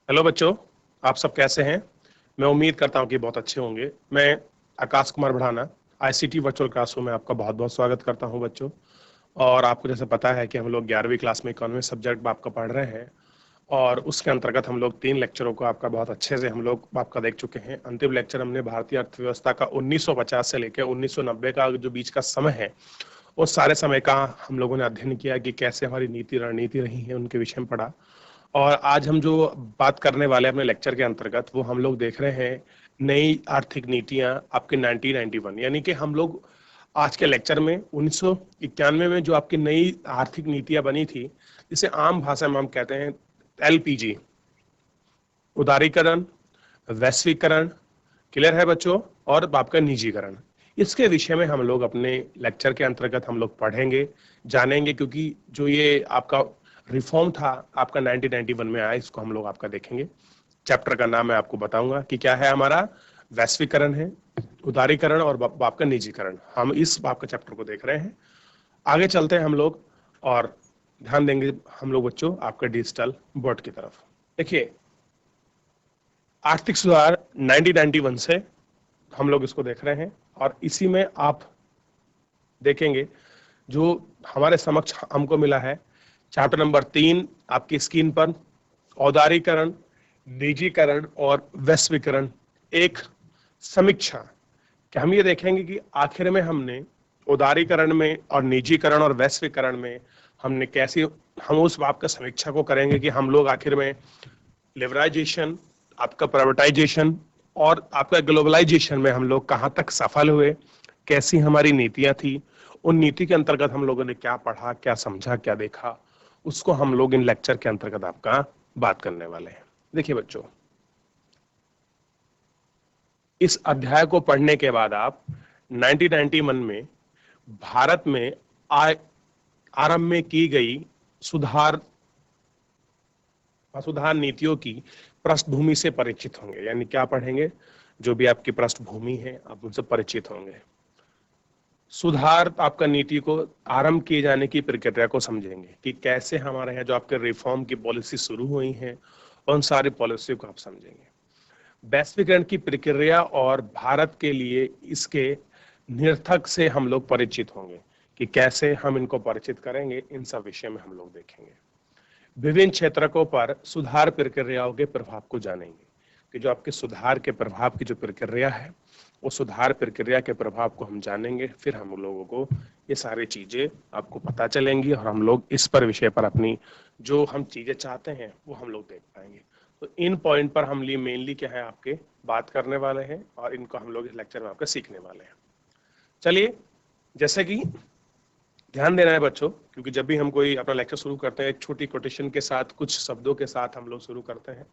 Hello बच्चों, आप सब कैसे हैं? मैं उम्मीद करता हूं कि बहुत अच्छे होंगे। मैं आकाश कुमार बढ़ाना आईसीटी वर्चुअल क्लासरूम में आपका बहुत बहुत स्वागत करता हूं बच्चों। और आपको जैसे पता है कि हम लोग 11वीं क्लास में इकोनॉमी सब्जेक्ट आपका पढ़ रहे हैं और उसके अंतर्गत हम लोग 3 लेक्चरों को आपका बहुत अच्छे से हम लोग आपका देख चुके हैं। अंतिम लेक्चर हमने भारतीय अर्थव्यवस्था का 1950 से लेकर 1990 का जो बीच का समय है उस सारे समय का हम लोगों ने अध्ययन किया कि कैसे हमारी नीति रणनीति रही है, उनके विषय में पढ़ा। और आज हम जो बात करने वाले हैं अपने लेक्चर के अंतर्गत वो हम लोग देख रहे हैं नई आर्थिक नीतियां आपके 1991, यानी कि हम लोग आज के लेक्चर में 1991 में जो आपकी नई आर्थिक नीतियां बनी थी, जिसे आम भाषा में हम कहते हैं एलपीजी, उदारीकरण, वैश्वीकरण, क्लियर है बच्चों, और आपका निजीकरण, इसके विषय में हम लोग अपने लेक्चर के अंतर्गत हम लोग पढ़ेंगे, जानेंगे। क्योंकि जो ये आपका रिफॉर्म था आपका 1991 में आया, इसको हम लोग आपका देखेंगे। चैप्टर का नाम मैं आपको बताऊंगा कि क्या है हमारा, वैश्वीकरण है, उदारीकरण और आपका निजीकरण। हम इस आपका चैप्टर को देख रहे हैं। आगे चलते हैं हम लोग और ध्यान देंगे हम लोग बच्चों आपका डिजिटल बोर्ड की तरफ। देखिए, आर्थिक सुधार 1991 से हम लोग इसको देख रहे हैं और इसी में आप देखेंगे जो हमारे समक्ष हमको मिला है चैप्टर नंबर 3 आपकी स्क्रीन पर, औदारीकरण, निजीकरण और वैश्वीकरण, एक समीक्षा। कि हम ये देखेंगे कि आखिर में हमने उदारीकरण में और निजीकरण और वैश्वीकरण में हमने कैसे, हम उस बात का समीक्षा को करेंगे कि हम लोग आखिर में लिबराइजेशन, आपका प्राइवेटाइजेशन और आपका ग्लोबलाइजेशन में हम लोग कहाँ तक सफल हुए, कैसी हमारी नीतियां थी, उन नीति के अंतर्गत हम लोगों ने क्या पढ़ा, क्या समझा, क्या देखा, उसको हम लोग इन लेक्चर के अंतर्गत आपका बात करने वाले हैं। देखिए बच्चों, इस अध्याय को पढ़ने के बाद आप 1991 में भारत में आरंभ में की गई सुधार सुधार नीतियों की पृष्ठभूमि से परिचित होंगे। यानी क्या पढ़ेंगे, जो भी आपकी पृष्ठभूमि है आप उनसे परिचित होंगे। सुधार आपका नीति को आरंभ किए जाने की प्रक्रिया को समझेंगे कि कैसे हमारे यहाँ जो आपके रिफॉर्म की पॉलिसी शुरू हुई है, उन सारी पॉलिसी को आप समझेंगे। वैश्वीकरण की प्रक्रिया और भारत के लिए इसके निरर्थक से हम लोग परिचित होंगे कि कैसे हम इनको परिचित करेंगे, इन सब विषय में हम लोग देखेंगे। विभिन्न क्षेत्रकों पर सुधार प्रक्रियाओं के प्रभाव को जानेंगे कि जो आपके सुधार के प्रभाव की जो प्रक्रिया है, वो सुधार प्रक्रिया के प्रभाव को हम जानेंगे। फिर हम लोगों को ये सारी चीजें आपको पता चलेंगी और हम लोग इस पर विषय पर अपनी जो हम चीजें चाहते हैं वो हम लोग देख पाएंगे। तो इन पॉइंट पर हम लिए मेनली क्या है आपके बात करने वाले हैं और इनको हम लोग इस लेक्चर में आपके सीखने वाले हैं। चलिए, जैसे कि ध्यान देना है बच्चों, क्योंकि जब भी हम कोई अपना लेक्चर शुरू करते हैं एक छोटी कोटेशन के साथ, कुछ शब्दों के साथ हम लोग शुरू करते हैं।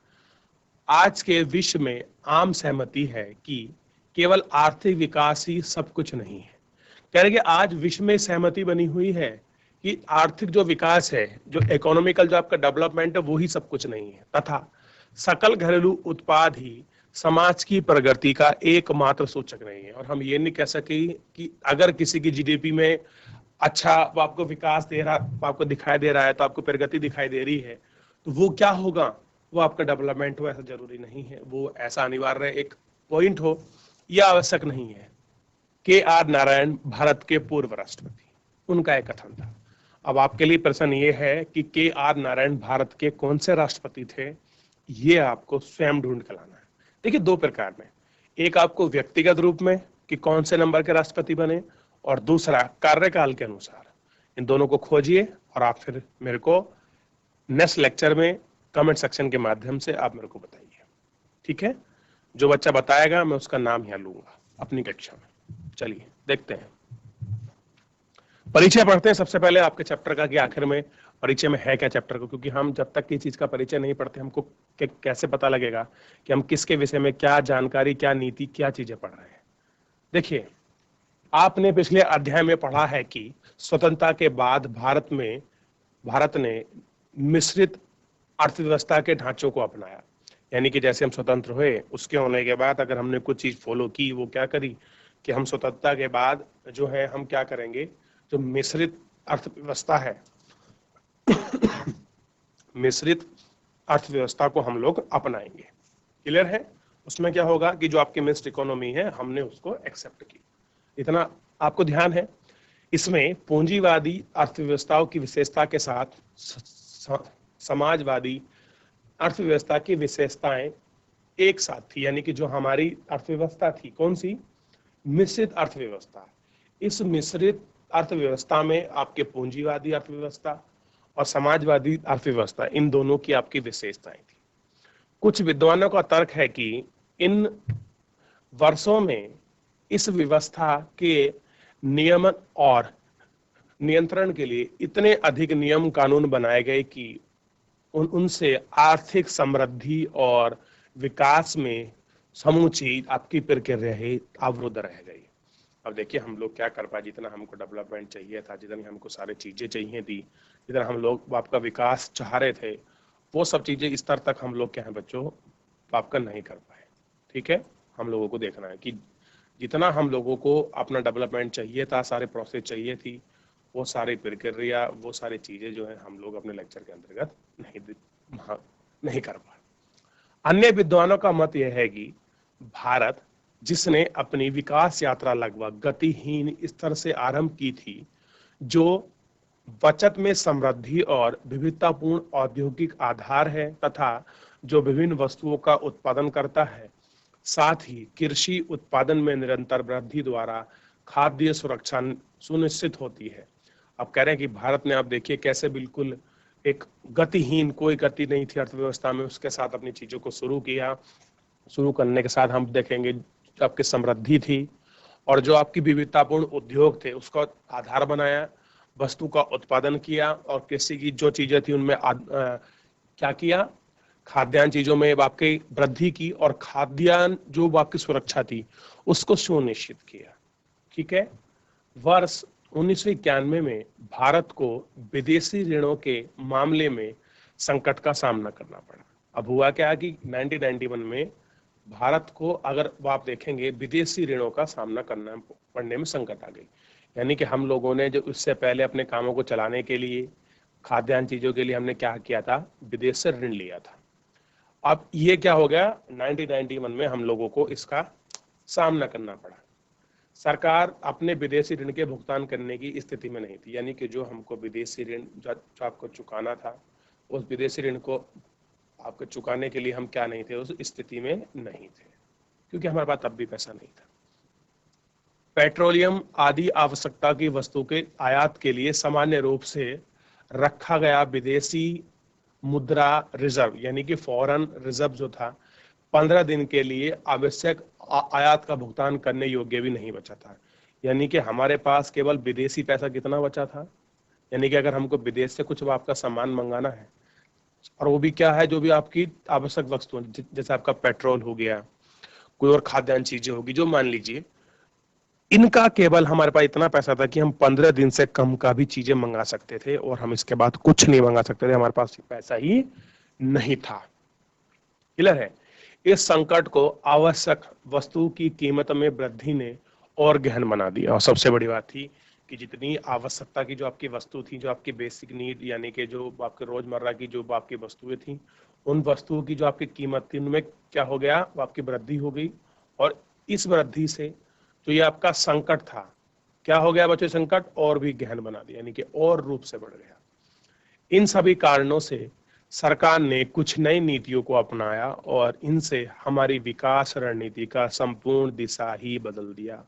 आज के विश्व में आम सहमति है कि केवल आर्थिक विकास ही सब कुछ नहीं है। कह रहे कि आज विश्व में सहमति बनी हुई है कि आर्थिक जो विकास है, जो इकोनॉमिकल जो आपका डेवलपमेंट है, वो ही सब कुछ नहीं है, तथा सकल घरेलू उत्पाद ही समाज की प्रगति का एकमात्र सूचक नहीं है। और हम ये नहीं कह सके कि अगर किसी की जीडीपी में अच्छा वो आपको विकास दे रहा, आपको दिखाई दे रहा है, तो आपको प्रगति दिखाई दे रही है, तो वो क्या होगा, वो आपका डेवलपमेंट हो, ऐसा जरूरी नहीं है। वो ऐसा अनिवार्य एक पॉइंट हो, यह आवश्यक नहीं है। के आर नारायण भारत के पूर्व राष्ट्रपति, उनका एक कथन था। अब आपके लिए प्रश्न ये है कि के आर नारायण भारत के कौन से राष्ट्रपति थे, ये आपको स्वयं ढूंढ कर लाना है। देखिए, दो प्रकार में, एक आपको व्यक्तिगत रूप में कि कौन से नंबर के राष्ट्रपति बने, और दूसरा कार्यकाल के अनुसार। इन दोनों को खोजिए और आप फिर मेरे को नेक्स्ट लेक्चर में कमेंट सेक्शन के माध्यम से आप मेरे को बताइए, ठीक है? जो बच्चा बताएगा मैं उसका नाम यहाँ लूंगा अपनी कक्षा में। चलिए देखते हैं, परिचय पढ़ते हैं सबसे पहले आपके चैप्टर का कि आखिर में परिचय में है क्या चैप्टर को। क्योंकि हम जब तक किसी चीज का परिचय नहीं पढ़ते, हमको कैसे पता लगेगा कि हम किसके विषय में क्या जानकारी, क्या नीति, क्या चीजें पढ़ रहे हैं। देखिए, आपने पिछले अध्याय में पढ़ा है कि स्वतंत्रता के बाद भारत ने मिश्रित अर्थव्यवस्था के ढांचों को अपनाया। यानी कि जैसे हम स्वतंत्र हुए, उसके होने के बाद अगर हमने कुछ चीज फॉलो की, वो क्या करी कि हम स्वतंत्रता के बाद जो है हम क्या करेंगे, जो मिश्रित अर्थव्यवस्था है, मिश्रित अर्थव्यवस्था को हम लोग अपनाएंगे। क्लियर है? उसमें क्या होगा कि जो आपकी मिक्स्ड इकोनॉमी है हमने उसको एक्सेप्ट की, इतना आपको ध्यान है। इसमें पूंजीवादी अर्थव्यवस्थाओं की विशेषता के साथ समाजवादी अर्थव्यवस्था की विशेषताएं एक साथ थी, यानी कि जो हमारी अर्थव्यवस्था थी कौन सी, मिश्रित अर्थव्यवस्था। इस मिश्रित अर्थव्यवस्था में आपके पूंजीवादी अर्थव्यवस्था और समाजवादी अर्थव्यवस्था, इन दोनों की आपकी विशेषताएं थी। कुछ विद्वानों का तर्क है कि इन वर्षों में इस व्यवस्था के नियमन और नियंत्रण के लिए इतने अधिक नियम कानून बनाए गए कि उनसे आर्थिक समृद्धि और विकास में समूची आपकी प्रक्रिया ही अवरुद्ध रह गई। अब देखिए हम लोग क्या कर पाए, जितना हमको डेवलपमेंट चाहिए था, जितनी हमको सारी चीजें चाहिए थी, जितना हम लोग आपका विकास चाह रहे थे, वो सब चीजें इस स्तर तक हम लोग क्या है बच्चों आपका नहीं कर पाए। ठीक है, हम लोगों को देखना है कि जितना हम लोगों को अपना डेवलपमेंट चाहिए था, सारे प्रोसेस चाहिए थी, वो सारी प्रक्रिया, वो सारी चीजें जो है हम लोग अपने लेक्चर के अंतर्गत नहीं कर पाए। अन्य विद्वानों का मत यह है कि भारत जिसने अपनी विकास यात्रा लगभग गतिहीन स्तर से आरंभ की थी, जो बचत में समृद्धि और विविधतापूर्ण औद्योगिक आधार है तथा जो विभिन्न वस्तुओं का उत्पादन करता है, साथ ही कृषि उत्पादन में निरंतर वृद्धि द्वारा खाद्य सुरक्षा सुनिश्चित होती है। अब कह रहे हैं कि भारत ने, आप देखिए कैसे बिल्कुल एक गतिहीन, कोई गति नहीं थी अर्थव्यवस्था में, उसके साथ अपनी चीजों को शुरू किया। शुरू करने के साथ हम देखेंगे आपकी समृद्धि थी और जो आपकी विविधतापूर्ण उद्योग थे उसका आधार बनाया, वस्तु का उत्पादन किया और कृषि की जो चीजें थी उनमें क्या किया, खाद्यान्न चीजों में आपकी वृद्धि की और खाद्यान्न जो आपकी सुरक्षा थी उसको सुनिश्चित किया। ठीक है, वर्ष 1991 में भारत को विदेशी ऋणों के मामले में संकट का सामना करना पड़ा। अब हुआ क्या कि 1991 में भारत को, अगर आप देखेंगे, विदेशी ऋणों का सामना करना पड़ने में संकट आ गई। यानी कि हम लोगों ने जो इससे पहले अपने कामों को चलाने के लिए, खाद्यान्न चीजों के लिए हमने क्या किया था, विदेश से ऋण लिया था। अब ये क्या हो गया, 1991 में हम लोगों को इसका सामना करना पड़ा। सरकार अपने विदेशी ऋण के भुगतान करने की स्थिति में नहीं थी, यानी कि जो हमको विदेशी ऋण जो आपको चुकाना था, उस विदेशी ऋण को आपको चुकाने के लिए हम क्या नहीं थे, उस स्थिति में नहीं थे, क्योंकि हमारे पास तब भी पैसा नहीं था। पेट्रोलियम आदि आवश्यकता की वस्तु के आयात के लिए सामान्य रूप से रखा गया विदेशी मुद्रा रिजर्व, यानी कि फॉरेन रिजर्व जो था, 15 दिन के लिए आवश्यक आयात का भुगतान करने योग्य भी नहीं बचा था। यानी कि हमारे पास केवल विदेशी पैसा कितना बचा था, यानी कि अगर हमको विदेश से कुछ आपका सामान मंगाना है, और वो भी क्या है, जो भी आपकी आवश्यक वस्तु, जैसे आपका पेट्रोल हो गया, कोई और खाद्यान्न चीजें होगी, जो मान लीजिए, इनका केवल हमारे पास इतना पैसा था कि हम 15 दिन से कम का भी चीजें मंगा सकते थे और हम इसके बाद कुछ नहीं मंगा सकते थे, हमारे पास पैसा ही नहीं था। क्लियर है? इस संकट को आवश्यक वस्तु की कीमत में वृद्धि ने और गहन बना दिया। और सबसे बड़ी बात थी कि जितनी आवश्यकता की जो आपकी वस्तु थी, जो आपकी बेसिक नीड, यानी कि जो आपके रोजमर्रा की जो आपकी वस्तुएं थी, उन वस्तुओं की जो आपकी कीमत थी उनमें क्या हो गया, वो आपकी वृद्धि हो गई। और इस वृद्धि से जो ये आपका संकट था, क्या हो गया बच्चों, संकट और भी गहन बना दिया, यानी कि और रूप से बढ़ गया। इन सभी कारणों से सरकार ने कुछ नई नीतियों को अपनाया और इनसे हमारी विकास रणनीति का संपूर्ण दिशा ही बदल दिया।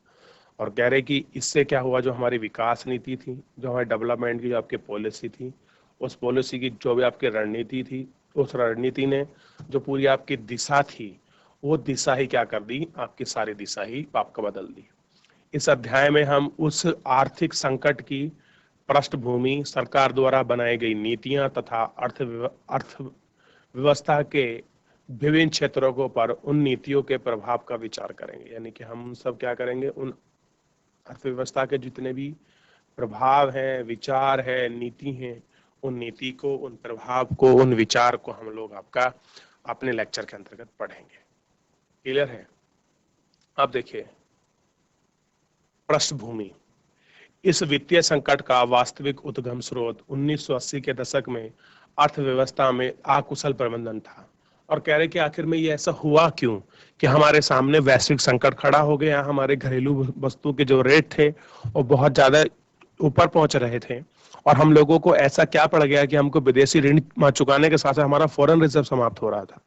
और कह रहे कि इससे क्या हुआ, जो हमारी विकास नीति थी, जो हमारी डेवलपमेंट की जो आपकी पॉलिसी थी, उस पॉलिसी की जो भी आपकी रणनीति थी, उस रणनीति ने जो पूरी आपकी दिशा थी, वो दिशा ही क्या कर दी, आपकी सारी दिशा ही आपका बदल दी। इस अध्याय में हम उस आर्थिक संकट की पृष्ठभूमि, सरकार द्वारा बनाई गई नीतियां तथा अर्थव्यवस्था के विभिन्न क्षेत्रों को पर उन नीतियों के प्रभाव का विचार करेंगे। यानी कि हम सब क्या करेंगे, उन अर्थव्यवस्था के जितने भी प्रभाव हैं, विचार है, नीति हैं, उन नीति को, उन प्रभाव को, उन विचार को हम लोग आपका अपने लेक्चर के अंतर्गत पढ़ेंगे। क्लियर है? अब देखिए पृष्ठभूमि। इस वित्तीय संकट का वास्तविक उद्गम स्रोत 1980 के दशक में अर्थव्यवस्था में अकुशल प्रबंधन था। और कह रहे कि आखिर में ये ऐसा हुआ क्यों कि हमारे सामने वैश्विक संकट खड़ा हो गया, हमारे घरेलू वस्तु के जो रेट थे वो बहुत ज्यादा ऊपर पहुंच रहे थे, और हम लोगों को ऐसा क्या पड़ गया कि हमको विदेशी ऋण चुकाने के साथ साथ हमारा फॉरेन रिजर्व समाप्त हो रहा था।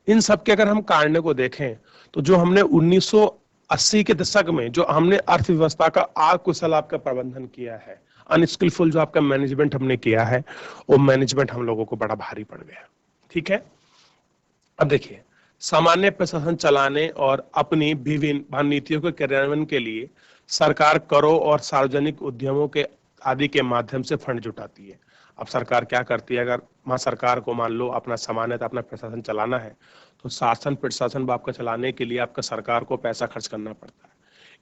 इन सब के अगर हम कारणों को देखें तो जो हमने 1980 के दशक में जो हमने अर्थव्यवस्था का अकुशल आपका प्रबंधन किया है, अनस्किलफुल जो आपका मैनेजमेंट हमने किया है, वो मैनेजमेंट हम लोगों को बड़ा भारी पड़ गया। ठीक है, अब देखिए, सामान्य प्रशासन चलाने और अपनी विभिन्न नीतियों के क्रियान्वयन के लिए सरकार करों और सार्वजनिक उद्यमों के आदि के माध्यम से फंड जुटाती है। अब सरकार क्या करती है, अगर सरकार को मान लो अपना सामान्यतः अपना प्रशासन चलाना है, तो शासन प्रशासन आपका चलाने के लिए आपका सरकार को पैसा खर्च करना पड़ता है।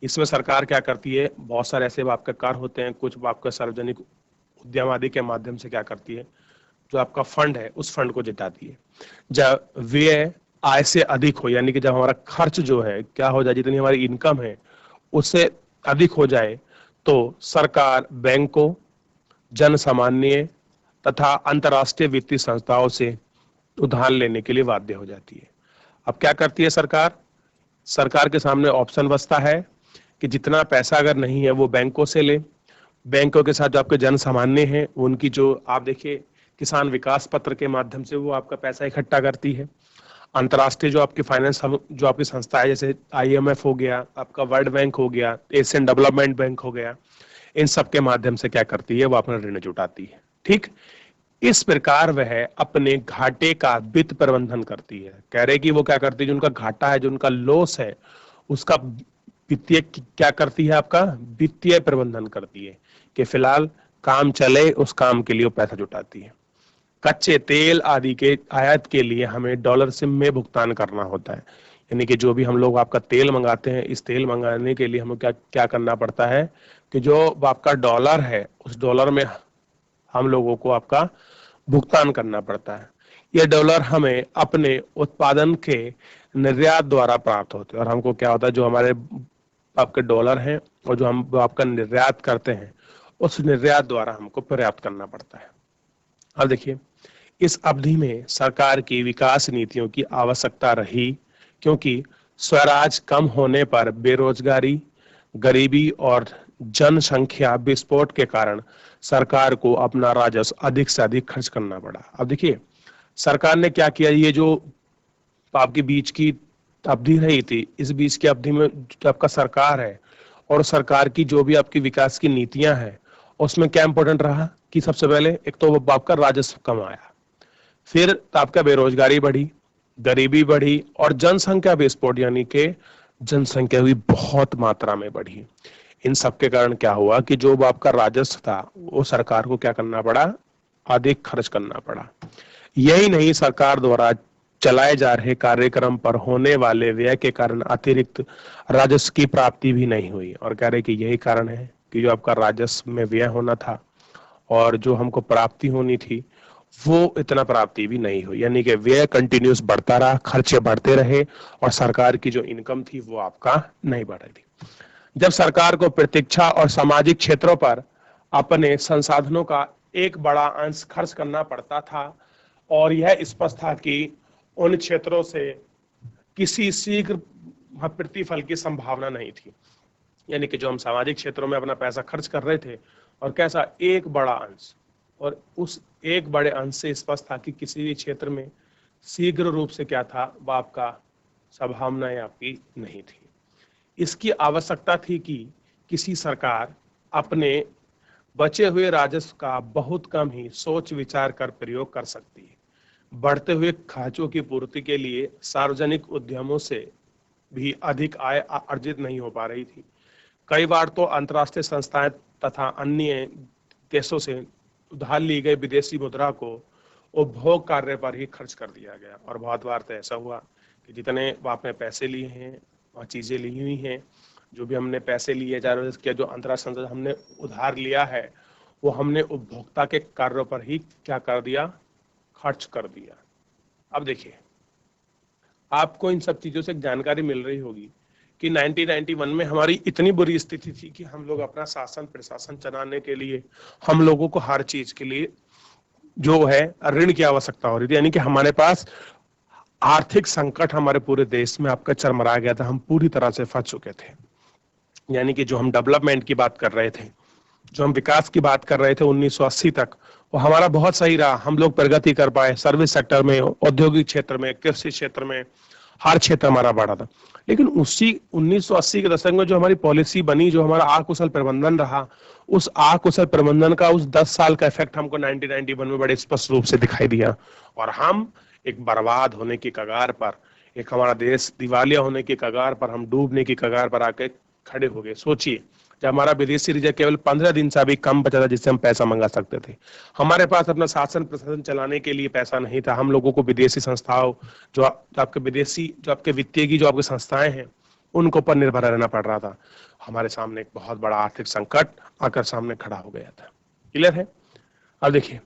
इसमें सरकार क्या करती है, बहुत सारे ऐसे आपके कार्य होते हैं, कुछ आपका सार्वजनिक उद्यम आदि के माध्यम से क्या करती है, जो आपका फंड है उस फंड को जुटाती है। जब व्यय आय से अधिक हो, यानी कि जब हमारा खर्च जो है क्या हो जाए, जितनी हमारी इनकम है उससे अधिक हो जाए, तो सरकार बैंकों, जन सामान्य तथा अंतर्राष्ट्रीय वित्तीय संस्थाओं से उधार लेने के लिए बाध्य हो जाती है। अब क्या करती है सरकार, सरकार के सामने ऑप्शन बचता है कि जितना पैसा अगर नहीं है वो बैंकों से ले, बैंकों के साथ जो आपके जन सामान्य हैं उनकी जो आप देखिए किसान विकास पत्र के माध्यम से वो आपका पैसा इकट्ठा करती है। अंतर्राष्ट्रीय जो आपकी फाइनेंस जो आपकी संस्था है, जैसे IMF हो गया, आपका वर्ल्ड बैंक हो गया, एशियन डेवलपमेंट बैंक हो गया, इन सब के माध्यम से क्या करती है, वो अपना ऋण जुटाती है। ठीक, इस प्रकार वह अपने घाटे का वित्त प्रबंधन करती है। कह रहे कि वो क्या करती है, जो उनका घाटा है, जो उनका लॉस है, उसका वित्तीय क्या करती है, आपका वित्तीय प्रबंधन करती है कि फिलहाल काम चले, उस काम के लिए वो पैसा जुटाती है। कच्चे तेल आदि के आयात के लिए हमें डॉलर से में भुगतान करना होता है, यानी कि जो भी हम लोग आपका तेल मंगाते हैं, इस तेल मंगाने के लिए हमें क्या क्या करना पड़ता है कि जो आपका डॉलर है उस डॉलर में हम लोगों को आपका भुगतान करना पड़ता है। ये डॉलर हमें अपने उत्पादन के निर्यात द्वारा प्राप्त होते हैं, और हमको क्या होता है, जो हमारे आपके डॉलर हैं और जो हम आपका निर्यात करते हैं उस निर्यात द्वारा हमको पर्याप्त करना पड़ता है। अब देखिए, इस अवधि में सरकार की विकास नीतियों की आवश्यकता रही, क्योंकि स्वराज कम होने पर बेरोजगारी, गरीबी और जनसंख्या विस्फोट के कारण सरकार को अपना राजस्व अधिक से अधिक खर्च करना पड़ा। अब देखिए, सरकार ने क्या किया, ये जो आपकी बीच की अवधि रही थी, इस बीच की अवधि में जो आपका सरकार है और सरकार की जो भी आपकी विकास की नीतियां हैं, उसमें क्या इंपॉर्टेंट रहा कि सबसे पहले एक तो वो आपका राजस्व कम आया, फिर आपका बेरोजगारी बढ़ी, गरीबी बढ़ी और जनसंख्या विस्फोट, यानी कि जनसंख्या भी बहुत मात्रा में बढ़ी। इन सब के कारण क्या हुआ कि जो आपका राजस्व था वो सरकार को क्या करना पड़ा, अधिक खर्च करना पड़ा। यही नहीं, सरकार द्वारा चलाए जा रहे कार्यक्रम पर होने वाले व्यय के कारण अतिरिक्त राजस्व की प्राप्ति भी नहीं हुई, और कह रहे कि यही कारण है कि जो आपका राजस्व में व्यय होना था और जो हमको प्राप्ति होनी थी वो इतना प्राप्ति भी नहीं हुई, यानी कि व्यय कंटिन्यूस बढ़ता रहा, खर्चे बढ़ते रहे और सरकार की जो इनकम थी वो आपका नहीं बढ़ रही थी। जब सरकार को प्रतीक्षा और सामाजिक क्षेत्रों पर अपने संसाधनों का एक बड़ा अंश खर्च करना पड़ता था और यह स्पष्ट था कि उन क्षेत्रों से किसी शीघ्र प्रतिफल की संभावना नहीं थी, यानी कि जो हम सामाजिक क्षेत्रों में अपना पैसा खर्च कर रहे थे और कैसा एक बड़ा अंश, और उस एक बड़े अंश से स्पष्ट था कि किसी भी क्षेत्र में शीघ्र रूप से क्या था, वो आपका संभावनाएं आपकी नहीं थी। इसकी आवश्यकता थी कि किसी सरकार अपने बचे हुए राजस्व का बहुत कम ही सोच विचार कर प्रयोग कर सकती है। बढ़ते हुए खर्चों की पूर्ति के लिए सार्वजनिक उद्यमों से भी अधिक आय अर्जित नहीं हो पा रही थी। कई बार तो अंतर्राष्ट्रीय संस्थाएं तथा अन्य देशों से उधार ली गई विदेशी मुद्रा को उपभोग कार्य पर ही खर्च कर दिया गया, और बहुत बार तो ऐसा हुआ कि जितने आपने पैसे लिए हैं और चीजें ली हुई हैं, जो भी हमने पैसे लिए जा रहे हैं, जो अंतर्राष्ट्रीय संस्था हमने उधार लिया है वो हमने उपभोक्ता के कार्यों पर ही क्या कर दिया, खर्च कर दिया। अब देखिए, आपको इन सब चीजों से जानकारी मिल रही होगी कि 1991 में हमारी इतनी बुरी स्थिति थी कि हम लोग अपना शासन प्रशासन चलाने के लिए हम लोगों को हर चीज के लिए जो है ऋण की आवश्यकता हो रही थी, यानी कि हमारे पास आर्थिक संकट हमारे पूरे देश में आपका चरमरा गया था, हम पूरी तरह से फंस चुके थे। यानी कि जो हम डेवलपमेंट की बात कर रहे थे, जो हम विकास की बात कर रहे थे 1980 तक, वो हमारा बहुत सही रहा, हम लोग प्रगति कर पाए सर्विस सेक्टर में, औद्योगिक क्षेत्र में, कृषि क्षेत्र में, हर क्षेत्र हमारा बढ़ा था। लेकिन उसी 1980 के दशक में जो हमारी पॉलिसी बनी, जो हमारा अकुशल प्रबंधन रहा, उस अकुशल प्रबंधन का उस 10 साल का इफेक्ट हमको 1991 में बड़े स्पष्ट रूप से दिखाई दिया, और हम एक बर्बाद होने की कगार पर, एक हमारा देश दिवालिया होने की कगार पर, हम डूबने की कगार पर आके खड़े हो गए। सोचिए, जब हमारा विदेशी रिजर्व केवल 15 दिन से भी कम बचा था जिससे हम पैसा मंगा सकते थे, हमारे पास अपना शासन प्रशासन चलाने के लिए पैसा नहीं था, हम लोगों को विदेशी संस्थाओं, जो आपके विदेशी, जो आपके वित्तीय की जो आपकी संस्थाएं हैं, उनको पर निर्भर रहना पड़ रहा था। हमारे सामने एक बहुत बड़ा आर्थिक संकट आकर सामने खड़ा हो गया था। क्लियर है? अब देखिए,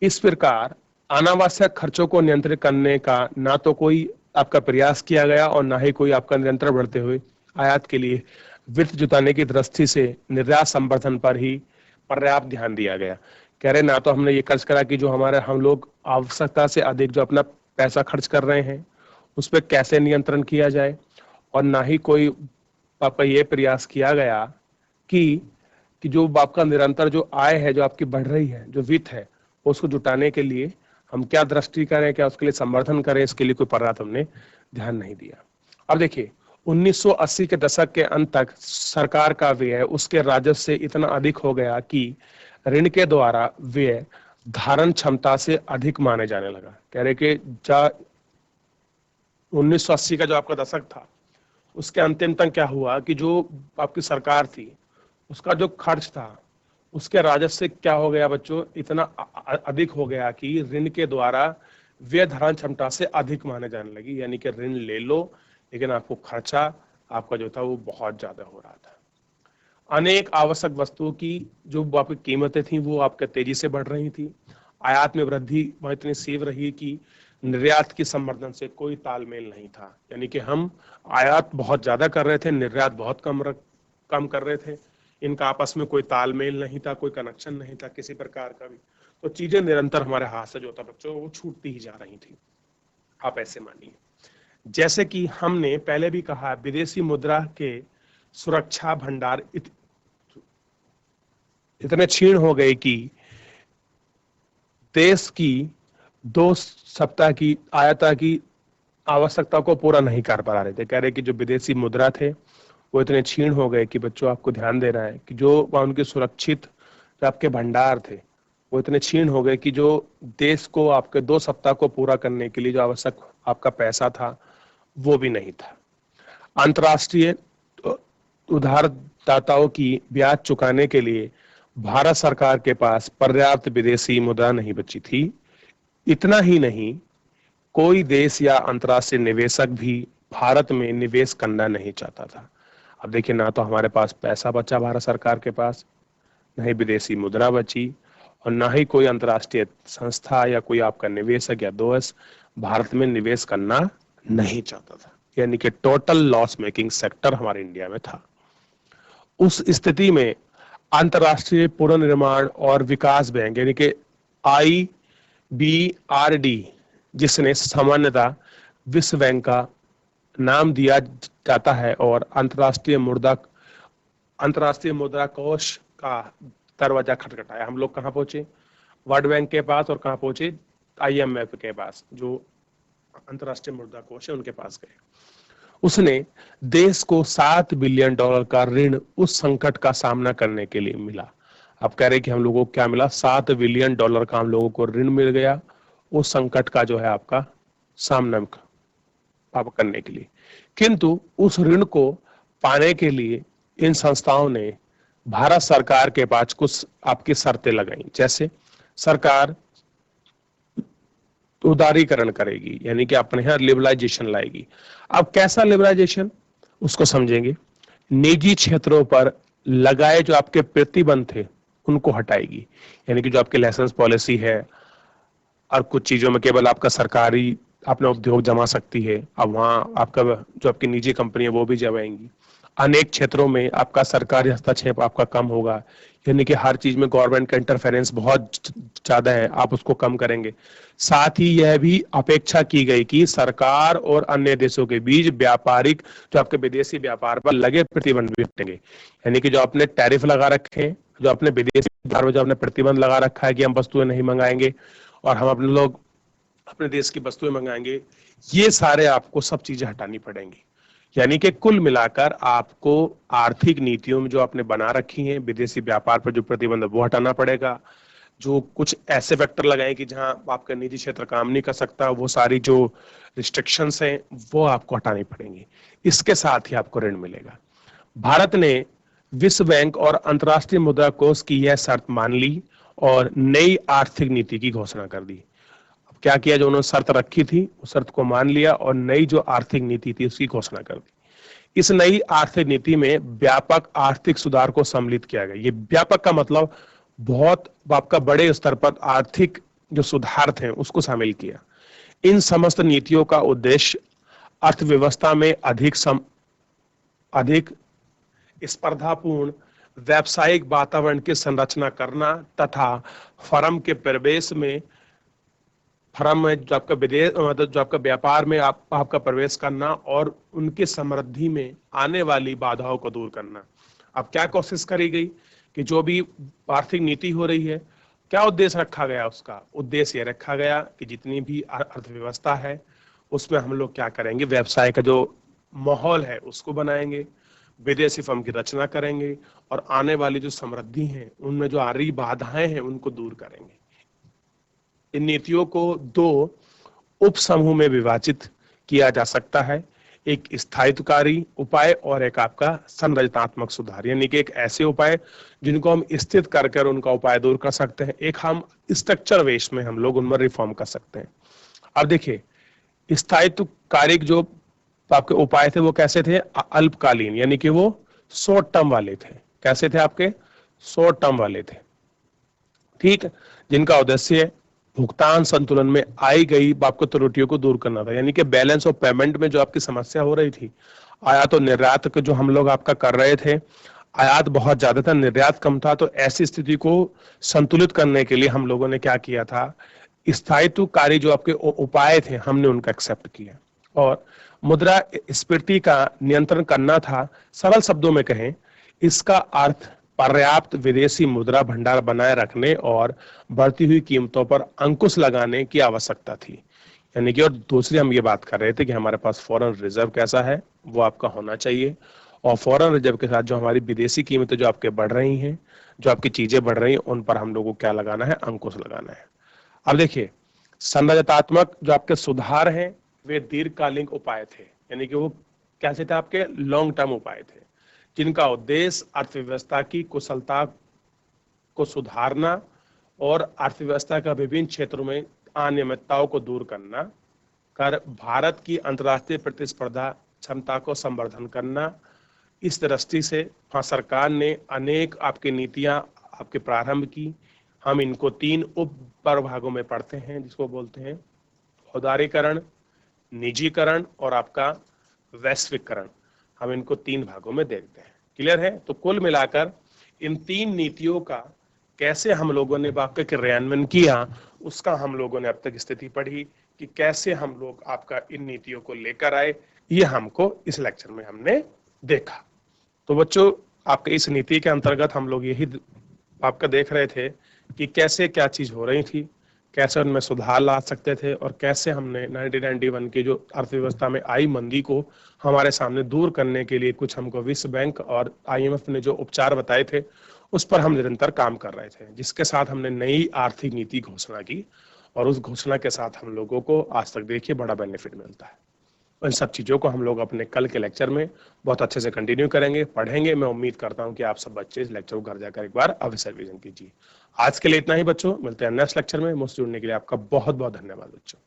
इस प्रकार अनावश्यक खर्चों को नियंत्रित करने का ना तो कोई आपका प्रयास किया गया और ना ही कोई आपका निरंतर बढ़ते हुए आयात के लिए वित्त जुटाने की दृष्टि से निर्यात संवर्धन पर ही पर्याप्त ध्यान दिया गया। कह रहे ना तो हमने ये खर्च करा कि जो हमारे हम लोग आवश्यकता से अधिक जो अपना पैसा खर्च कर रहे हैं उस पर कैसे नियंत्रण किया जाए, और ना ही कोई आपका ये प्रयास किया गया कि जो आपका निरंतर जो आय है जो आपकी बढ़ रही है, जो वित्त है, उसको जुटाने के लिए हम क्या दृष्टि करें, क्या उसके लिए संवर्धन करें, इसके लिए कोई पर्याप्त हमने ध्यान नहीं दिया। अब देखिए, 1980 के दशक के अंत तक सरकार का व्यय उसके राजस्व से इतना अधिक हो गया कि ऋण के द्वारा व्यय धारण क्षमता से अधिक माने जाने लगा। कह रहे कि 1980 का जो आपका दशक था, उसके अंतिम तक क्या हुआ कि जो आपकी सरकार थी उसका जो खर्च था उसके राजस्व से क्या हो गया बच्चों, इतना अधिक हो गया कि ऋण के द्वारा व्यय धारण क्षमता से अधिक माने जाने लगी। यानी कि ऋण ले लो लेकिन आपको खर्चा आपका जो था वो बहुत ज्यादा हो रहा था। अनेक आवश्यक वस्तुओं की जो आपकी कीमतें थी वो आपके तेजी से बढ़ रही थी। आयात में वृद्धि वह इतनी तीव्र रही कि निर्यात की संवर्धन से कोई तालमेल नहीं था। यानी कि हम आयात बहुत ज्यादा कर रहे थे, निर्यात बहुत कम कर रहे थे, इनका आपस में कोई तालमेल नहीं था, कोई कनेक्शन नहीं था किसी प्रकार का भी। तो चीजें निरंतर हमारे हाथ से जो था बच्चों वो छूटती ही जा रही थी। आप ऐसे मानिए, जैसे कि हमने पहले भी कहा, विदेशी मुद्रा के सुरक्षा भंडार इतने क्षीण हो गए कि देश की 2 सप्ताह की आयात की आवश्यकता को पूरा नहीं कर पा रहे थे। कह रहे कि जो विदेशी मुद्रा थे वो इतने क्षीण हो गए कि बच्चों आपको ध्यान देना है कि जो उनके सुरक्षित जो आपके भंडार थे वो इतने क्षीण हो गए कि जो देश को आपके 2 सप्ताह को पूरा करने के लिए जो आवश्यक आपका पैसा था वो भी नहीं था। अंतर्राष्ट्रीय उधारदाताओं की ब्याज चुकाने के लिए भारत सरकार के पास पर्याप्त विदेशी मुद्रा नहीं बची थी। इतना ही नहीं, कोई देश या अंतर्राष्ट्रीय निवेशक भी भारत में निवेश करना नहीं चाहता था। अब देखिए, ना तो हमारे पास पैसा बचा भारत सरकार के पास, न ही विदेशी मुद्रा बची, और ना ही कोई अंतर्राष्ट्रीय संस्था या कोई आपका निवेशक या दोस्त भारत में निवेश करना नहीं चाहता था। यानी कि टोटल लॉस मेकिंग सेक्टर हमारे इंडिया में था। उस स्थिति में अंतर्राष्ट्रीय पुनर्निर्माण और विकास बैंक यानी कि IBRD, जिसने सामान्यतः विश्व बैंक का नाम दिया जाता है, और अंतर्राष्ट्रीय मुद्रा कोष का दरवाजा खटखटाया। हम लोग कहाँ पहुंचे? वर्ल्ड बैंक के पास, और कहाँ पहुंचे? IMF के पास, जो अंतर्राष्ट्रीय मुद्रा कोष है उनके पास गए। उसने देश को $7 बिलियन का ऋण उस संकट का सामना करने के लिए मिला। अब कह रहे कि हम लोगों को क्या मिला? $7 बिलियन का हम लोगों को ऋण मिल गया उस संकट का जो है आपका सामना आप करने के लिए। किंतु उस ऋण को पाने के लिए इन संस्थाओं ने भारत सरकार के पास कुछ आपकी शर्तें लगाई। जैसे सरकार उदारीकरण करेगी, यानी कि अपने यहाँ लिबरलाइजेशन लाएगी। अब कैसा लिबरलाइजेशन, उसको समझेंगे। निजी क्षेत्रों पर लगाए जो आपके प्रतिबंध थे उनको हटाएगी, यानी कि जो आपके लाइसेंस पॉलिसी है और कुछ चीजों में केवल आपका सरकारी अपना उद्योग जमा सकती है, अब वहां आपका जो आपकी निजी कंपनी है वो भी जमाएंगी। अनेक क्षेत्रों में आपका सरकारी हस्तक्षेप आपका कम होगा, यानी कि हर चीज में गवर्नमेंट का इंटरफेरेंस बहुत ज्यादा है, आप उसको कम करेंगे। साथ ही यह भी अपेक्षा की गई कि सरकार और अन्य देशों के बीच व्यापारिक जो आपके विदेशी व्यापार पर लगे प्रतिबंध भी हटेंगे। यानी कि जो आपने टैरिफ लगा रखे हैं, जो आपने विदेशी व्यापार पर जो आपने प्रतिबंध लगा रखा है कि हम वस्तुएं नहीं मंगाएंगे और हम अपने लोग अपने देश की वस्तुएं मंगाएंगे, ये सारे आपको सब चीजें हटानी पड़ेंगी। यानी कि कुल मिलाकर आपको आर्थिक नीतियों में जो आपने बना रखी हैं विदेशी व्यापार पर जो प्रतिबंध वो हटाना पड़ेगा। जो कुछ ऐसे फैक्टर लगाए कि जहां आपका निजी क्षेत्र काम नहीं कर सकता, वो सारी जो रिस्ट्रिक्शंस हैं वो आपको हटानी पड़ेंगी। इसके साथ ही आपको ऋण मिलेगा। भारत ने विश्व बैंक और अंतर्राष्ट्रीय मुद्रा कोष की यह शर्त मान ली और नई आर्थिक नीति की घोषणा कर दी। अब क्या किया, जो उन्होंने शर्त रखी थी उस शर्त को मान लिया और नई जो आर्थिक नीति थी उसकी घोषणा कर दी। इस नई आर्थिक नीति में व्यापक आर्थिक सुधार को सम्मिलित किया गया। ये व्यापक का मतलब बहुत आपका बड़े स्तर पर आर्थिक जो सुधार थे उसको शामिल किया। इन समस्त नीतियों का उद्देश्य अर्थव्यवस्था में अधिक स्पर्धापूर्ण व्यावसायिक वातावरण की संरचना करना तथा फर्म के प्रवेश में फर्म में जो आपका विदेश मतलब जो आपका व्यापार में आपका प्रवेश करना और उनकी समृद्धि में आने वाली बाधाओं को दूर करना। अब क्या कोशिश करी गई कि जो भी आर्थिक नीति हो रही है, क्या उद्देश्य रखा गया? उसका उद्देश्य ये रखा गया कि जितनी भी अर्थव्यवस्था है उसमें हम लोग क्या करेंगे, व्यवसाय का जो माहौल है उसको बनाएंगे, विदेशी फर्म की रचना करेंगे और आने वाली जो समृद्धि है उनमें जो आ रही बाधाएं हैं उनको दूर करेंगे। इन नीतियों को दो उप समूह में विभाजित किया जा सकता है, एक स्थायित्वकारी उपाय और एक आपका संरचनात्मक सुधार। यानी कि एक ऐसे उपाय जिनको हम स्थित कर कर उनका उपाय दूर कर सकते हैं, एक हम स्ट्रक्चर वेस में हम लोग उनमें रिफॉर्म कर सकते हैं। अब देखिए, स्थायित्वकारी जो आपके उपाय थे वो कैसे थे? अल्पकालीन, यानी कि वो शॉर्ट टर्म वाले थे। कैसे थे आपके? शॉर्ट टर्म वाले थे, ठीक, जिनका उद्देश्य भुगतान संतुलन में आई गई आपको त्रुटियों को दूर करना था। यानी कि बैलेंस ऑफ पेमेंट में जो आपकी समस्या हो रही थी, आयात और निर्यात के जो हम लोग आपका कर रहे थे, आयात बहुत ज्यादा था, निर्यात कम था, तो ऐसी स्थिति को संतुलित करने के लिए हम लोगों ने क्या किया था, स्थायित्वकारी जो आपके उपाय थे हमने उनका एक्सेप्ट किया और मुद्रा स्फीति का नियंत्रण करना था। सरल शब्दों में कहें, इसका अर्थ पर्याप्त विदेशी मुद्रा भंडार बनाए रखने और बढ़ती हुई कीमतों पर अंकुश लगाने की आवश्यकता थी। यानी कि और दूसरी हम ये बात कर रहे थे कि हमारे पास फॉरेन रिजर्व कैसा है, वो आपका होना चाहिए और फॉरेन रिजर्व के साथ जो हमारी विदेशी कीमतें जो आपके बढ़ रही हैं, जो आपकी चीजें बढ़ रही हैं, उन पर हम लोगों को क्या लगाना है, अंकुश लगाना है। अब देखिए, संरचनात्मक जो आपके सुधार हैं वे दीर्घकालीन उपाय थे। यानी कि वो कैसे थे? आपके लॉन्ग टर्म उपाय थे, जिनका उद्देश्य अर्थव्यवस्था की कुशलता को सुधारना और अर्थव्यवस्था का विभिन्न क्षेत्रों में अनियमितताओं को दूर करना, कर भारत की अंतर्राष्ट्रीय प्रतिस्पर्धा क्षमता को संवर्धन करना। इस दृष्टि से हाँ, सरकार ने अनेक आपकी नीतियां आपके प्रारंभ की। हम इनको 3 उप प्रभागों में पढ़ते हैं, जिसको बोलते हैं उदारीकरण, निजीकरण और आपका वैश्विकरण। हम इनको 3 भागों में देखते हैं। क्लियर है? तो कुल मिलाकर इन 3 नीतियों का कैसे हम लोगों ने वाकई क्रियान्वयन किया, उसका हम लोगों ने अब तक स्थिति पढ़ी कि कैसे हम लोग आपका इन नीतियों को लेकर आए, ये हमको इस लेक्चर में हमने देखा। तो बच्चों, आपके इस नीति के अंतर्गत हम लोग यही आपका देख रहे थे कि कैसे क्या चीज हो रही थी, कैसे उनमें सुधार ला सकते थे और कैसे हमने 1991 की जो अर्थव्यवस्था में आई मंदी को हमारे सामने दूर करने के लिए कुछ हमको विश्व बैंक और IMF ने जो उपचार बताए थे उस पर हम निरंतर काम कर रहे थे, जिसके साथ हमने नई आर्थिक नीति घोषणा की और उस घोषणा के साथ हम लोगों को आज तक देखिए बड़ा बेनिफिट मिलता है। इन सब चीजों को हम लोग अपने कल के लेक्चर में बहुत अच्छे से कंटिन्यू करेंगे, पढ़ेंगे। मैं उम्मीद करता हूं कि आप सब बच्चे इस लेक्चर को घर जाकर एक बार अवश्य रिवीजन कीजिए। आज के लिए इतना ही बच्चों, मिलते हैं नेक्स्ट लेक्चर में। मुझसे जुड़ने के लिए आपका बहुत बहुत धन्यवाद बच्चों।